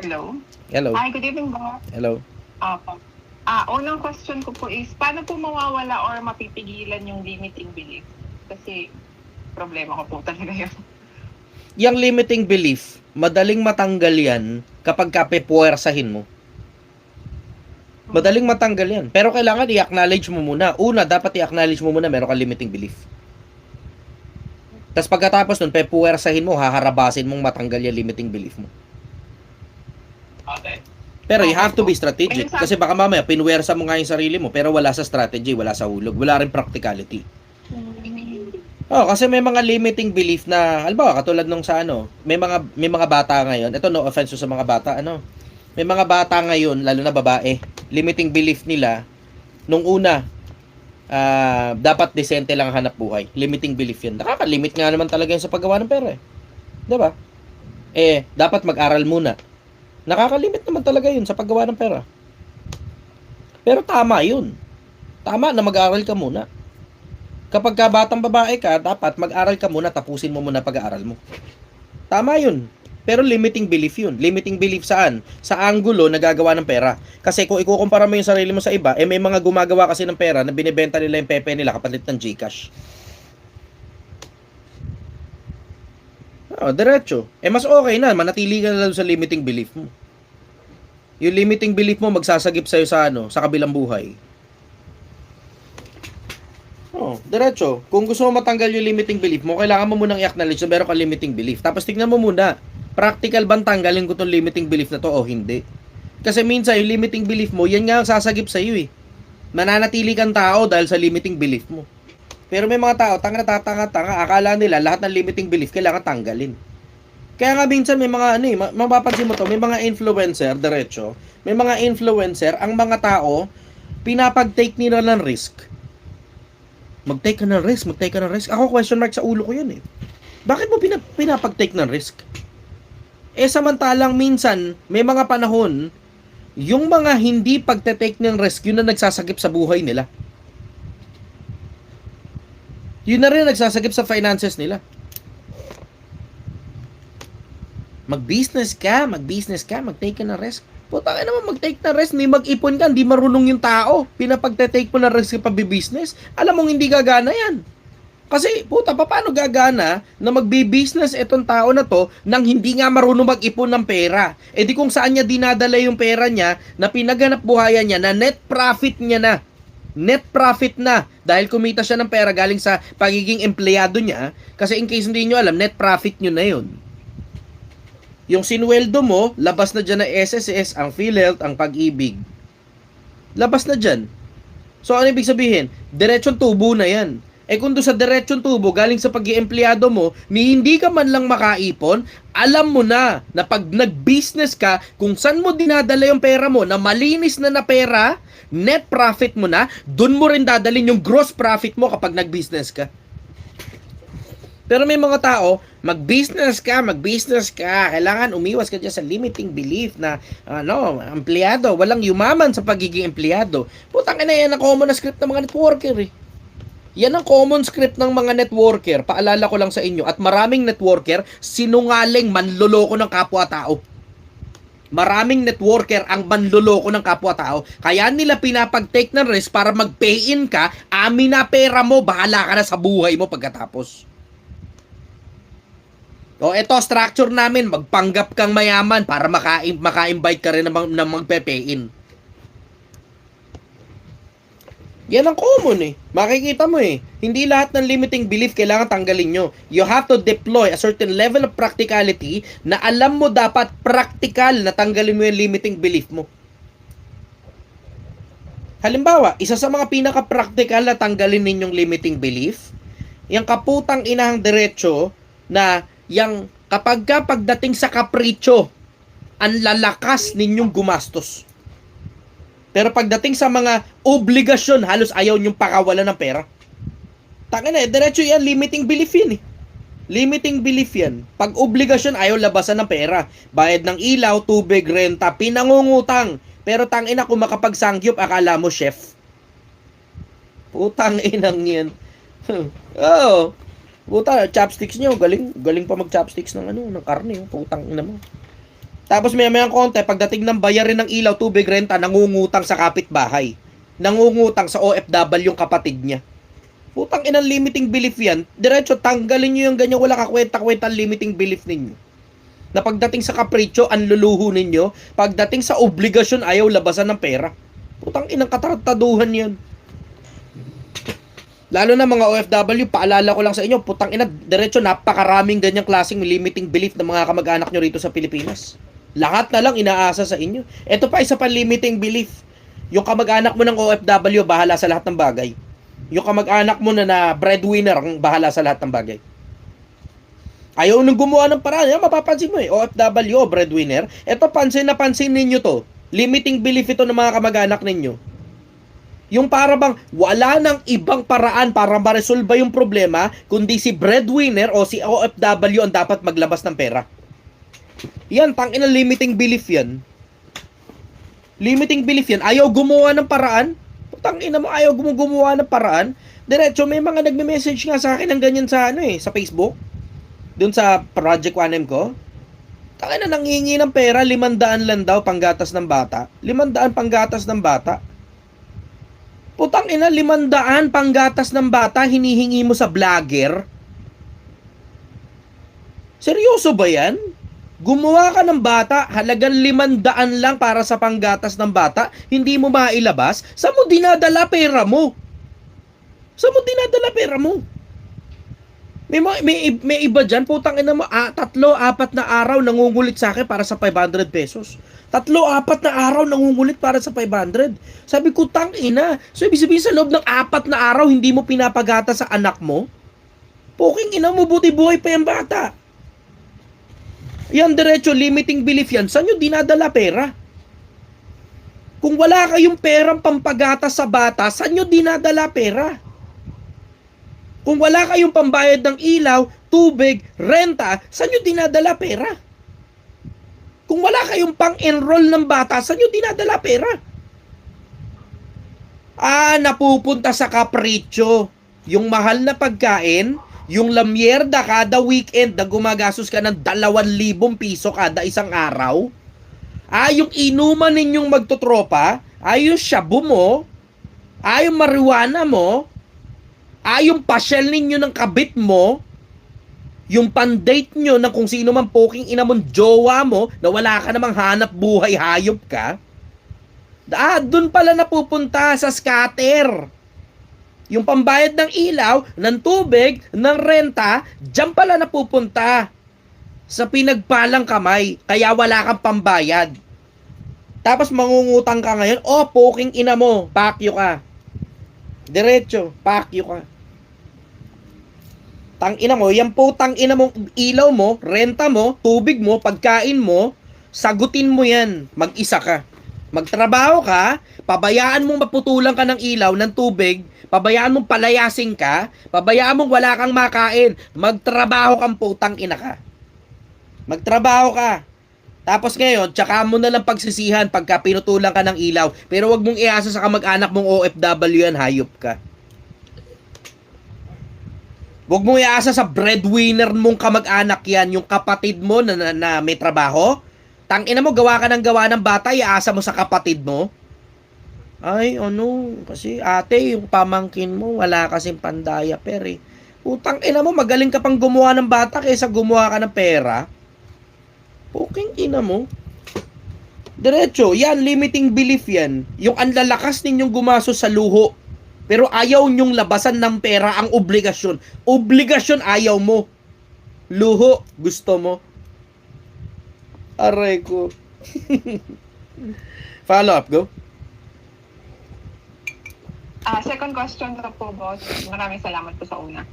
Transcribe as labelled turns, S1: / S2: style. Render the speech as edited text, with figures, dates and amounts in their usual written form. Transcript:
S1: Hello?
S2: Hello.
S1: Hi, good evening po.
S2: Hello.
S1: Opo. Unang question ko po is, paano po mawawala or mapipigilan yung limiting belief? Kasi problema ko po talaga yun.
S2: Yang limiting belief, madaling matanggal yan kapag kapepuwersahin mo. Madaling matanggal yan. Pero kailangan i-acknowledge mo muna. Una, dapat i-acknowledge mo muna meron kang limiting belief. Tapos pagkatapos nun, pepuwersahin mo, haharabasin mong matanggal yung limiting belief mo. Pero you have to be strategic. Kasi baka mamaya, pinuwersa mo nga yung sarili mo, pero wala sa strategy, wala sa hulog, wala rin practicality. Kasi may mga limiting belief na, halimbawa, katulad nung sa may mga bata ngayon, ito no offense sa mga bata, may mga bata ngayon, lalo na babae, limiting belief nila, nung una, dapat decente lang hanap buhay. Limiting belief yan. Nakaka-limit nga naman talaga yun sa paggawa ng pera. Diba? Dapat mag-aral muna. Nakakalimit naman talaga yun sa paggawa ng pera. Pero tama yun. Tama na mag-aral ka muna. Kapag ka batang babae ka, dapat mag-aral ka muna, tapusin mo muna pag-aaral mo. Tama yun. Pero limiting belief yun. Limiting belief saan? Sa angulo na gagawa ng pera. Kasi kung ikukumpara mo yung sarili mo sa iba, may mga gumagawa kasi ng pera na binibenta nila yung pepe nila kapalit ng GCash. Diretso. Mas okay na, manatili ka na lang sa limiting belief mo. Yung limiting belief mo magsasagip sa'yo sa kabilang buhay. Diretso. Kung gusto mo matanggal yung limiting belief mo, kailangan mo munang i-acknowledge na meron kang limiting belief. Tapos tignan mo muna, practical bang tanggalin ko tong limiting belief na to o hindi? Kasi minsan yung limiting belief mo, yan nga ang sasagip sa'yo eh. Mananatili kang tao dahil sa limiting belief mo. Pero may mga tao, tanga, akala nila lahat ng limiting belief kailangan tanggalin. Kaya nga minsan may mga mapapansin mo to, may mga influencer, diretso, may mga influencer, ang mga tao, pinapag-take nila ng risk. Mag-take ka ng risk. Ako question mark sa ulo ko yun eh. Bakit mo pinapag-take ng risk? Samantalang minsan, may mga panahon, yung mga hindi pag-take ng risk, yun na nagsasagip sa buhay nila. Yun na rin nagsasagip sa finances nila. Mag-business ka, mag-take ka ng risk. Putang ina naman, mag-take ng risk, hindi mag-ipon ka, hindi marunong yung tao. Pinapag-take mo ng risk sa pag-business, alam mong hindi gagana yan. Kasi, paano gagana na magbi-business itong tao na to nang hindi nga marunong mag-ipon ng pera? Di kung saan niya dinadala yung pera niya na pinaganap buhayan niya, na net profit niya na. Net profit na dahil kumita siya ng pera galing sa pagiging empleyado niya. Kasi in case hindi nyo alam, net profit nyo na yun. Yung sinweldo mo, labas na dyan na SSS, ang PhilHealth, ang Pag-ibig. Labas na dyan. So ano ibig sabihin? Diretsong tubo na yan. Kung doon sa diretsong tubo, galing sa pag-iempleyado mo, ni hindi ka man lang makaipon, alam mo na pag nag-business ka, kung saan mo dinadala yung pera mo, na malinis na pera, net profit mo na, dun mo rin dadalhin yung gross profit mo kapag nag-business ka. Pero may mga tao, mag-business ka, kailangan umiwas ka dyan sa limiting belief na, empleyado, walang yumaman sa pagiging empleyado. Putang ina, yan ang common na script ng mga networker eh. Yan ang common script ng mga networker. Paalala ko lang sa inyo, at maraming networker, sinungaling, manloloko ng kapwa-tao. Maraming networker ang manloloko ng kapwa-tao. Kaya nila pinapag-take ng risk para mag-pay-in ka, amin na pera mo, bahala ka na sa buhay mo pagkatapos. Ito structure namin, magpanggap kang mayaman para maka-invite ka rin na magpe-pay-in. Yan ang common eh. Makikita mo eh. Hindi lahat ng limiting belief kailangan tanggalin nyo. You have to deploy a certain level of practicality na alam mo dapat practical na tanggalin mo yung limiting belief mo. Halimbawa, isa sa mga pinaka-practical na tanggalin ninyong limiting belief, yung kaputang inahang diretso na yung kapag pagdating sa kapritsyo, ang lalakas ninyong gumastos. Pero pagdating sa mga obligasyon, halos ayaw niyong pakawalan ng pera. Tangina diretso yan, limiting belief yan eh. Limiting belief yan. Pag obligasyon, ayaw labasan ng pera. Bayad ng ilaw, tubig, renta, pinangungutang. Pero tangina kung makapagsangyup, akala mo chef. Putang inang yan. Puta, chopsticks nyo, galing pa mag-chopsticks ng ng karne, putang ina mo. Tapos maya-maya konti, pagdating ng bayarin ng ilaw, tubig, renta, nangungutang sa kapitbahay. Nangungutang sa OFW yung kapatid niya. Putang inang limiting belief yan. Diretso, tanggalin nyo yung ganyan, wala kakwenta-kwenta limiting belief ninyo. Na pagdating sa kapritsyo, ang luluho ninyo. Pagdating sa obligasyon, ayaw labasan ng pera. Putang inang katartaduhan yan. Lalo na mga OFW, paalala ko lang sa inyo, putang ina, diretso, napakaraming ganyang klaseng limiting belief ng mga kamag-anak nyo rito sa Pilipinas. Lahat na lang inaasa sa inyo. Ito pa, isa pa limiting belief. Yung kamag-anak mo ng OFW, bahala sa lahat ng bagay. Yung kamag-anak mo na breadwinner, ang bahala sa lahat ng bagay. Ayaw nung gumawa ng paraan. Yan, mapapansin mo OFW, breadwinner. Ito, pansin na pansin ninyo to. Limiting belief ito ng mga kamag-anak ninyo. Yung para bang wala nang ibang paraan para ma-resolve yung problema, kundi si breadwinner o si OFW ang dapat maglabas ng pera. Yan, tangina limiting belief yan. Limiting belief yan. Ayaw gumawa ng paraan. Tangina mo, ayaw gumawa ng paraan. Diretso, may mga nagme-message nga sa akin ng ganyan sa sa Facebook. Doon sa Project 1M ko. Tangina, nanghingi ng pera, 500 lang daw panggatas ng bata. 500 panggatas ng bata. Putang ina, 500 panggatas ng bata hinihingi mo sa vlogger? Seryoso ba yan? Gumawa ka ng bata, halagang 500 lang para sa panggatas ng bata, hindi mo mailabas, saan mo dinadala pera mo? Saan mo dinadala pera mo? May iba dyan, putang ina mo, 3-4 na araw nangungulit sa akin para sa 500 pesos. 3-4 na araw nangungulit para sa 500. Sabi ko, tang ina. So, ibig sabihin sa loob ng 4 na araw, hindi mo pinapagata sa anak mo? Puking ina mo, buti buhay pa yung bata. Yan, diretso, limiting belief yan. Saan nyo dinadala pera? Kung wala kayong perang pampagata sa bata, saan nyo dinadala pera? Kung wala kayong pambayad ng ilaw, tubig, renta, saan nyo dinadala pera? Kung wala kayong pang-enroll ng bata, saan nyo dinadala pera? Napupunta sa kapritsyo. Yung mahal na pagkain, yung lamyerda kada weekend na gumagastos ka ng 2,000 piso kada isang araw. Yung inuman ninyong magtotropa, yung shabu mo, yung marijuana mo, yung pasyal ninyo ng kabit mo, yung pandate nyo ng kung sino man poking ina mong jowa mo na wala ka namang hanap buhay, hayop ka. Dun pala napupunta sa scatter. Yung pambayad ng ilaw, ng tubig, ng renta, dyan pala napupunta sa pinagpalang kamay. Kaya wala kang pambayad. Tapos mangungutang ka ngayon, poking ina mo, pakyo ka. Diretso, pakyo ka. Tangina mo, yan po tangina mo, ilaw mo, renta mo, tubig mo, pagkain mo, sagutin mo yan. Mag-isa ka. Magtrabaho ka, pabayaan mong maputulan ka ng ilaw, ng tubig, pabayaan mong palayasin ka, pabayaan mong wala kang makain, magtrabaho kang putang ina ka. Magtrabaho ka. Tapos ngayon, tsaka mo na lang pagsisihan pagka pinutulan ka ng ilaw. Pero wag mong iasa sa kamag-anak mong OFW yan, hayop ka. Wag mong iasa sa breadwinner mong kamag-anak yan, yung kapatid mo na may trabaho. Tangina mo, gawa ka ng gawa ng bata, iasa mo sa kapatid mo. Kasi ate, yung pamangkin mo, wala kasing pandaya, pere. Utang ina mo, magaling ka pang gumawa ng bata kaysa gumawa ka ng pera. Puking ina mo. Diretso, yan, limiting belief yan. Yung anlalakas ninyong gumasos sa luho. Pero ayaw nyong labasan ng pera ang obligasyon. Obligasyon ayaw mo. Luho, gusto mo. Aray ko. Follow up, go.
S1: Second question na po, boss. Maraming salamat po sa una.